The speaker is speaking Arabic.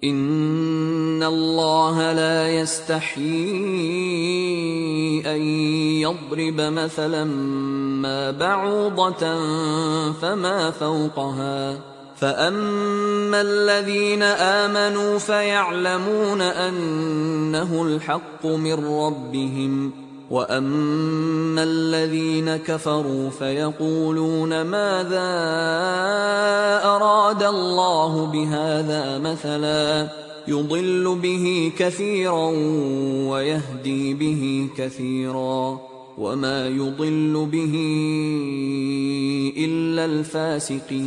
إِنَّ اللَّهَ لَا يَسْتَحْيِي أَن يَضْرِبَ مَثَلًا مَّا بَعُوضَةً فَمَا فَوْقَهَا ۚ فَأَمَّا الَّذِينَ آمَنُوا فَيَعْلَمُونَ أَنَّهُ الْحَقُّ مِن رَّبِّهِمْ ۖ وَأَمَّا الَّذِينَ كَفَرُوا فَيَقُولُونَ مَاذَا أَرَادَ اللَّهُ بِهَٰذَا مَثَلًا ۚ يُضِلُّ بِهِ كَثِيرًا وَيَهْدِي بِهِ كَثِيرًا ۚ وَمَا يُضِلُّ بِهِ إِلَّا الْفَاسِقِينَ.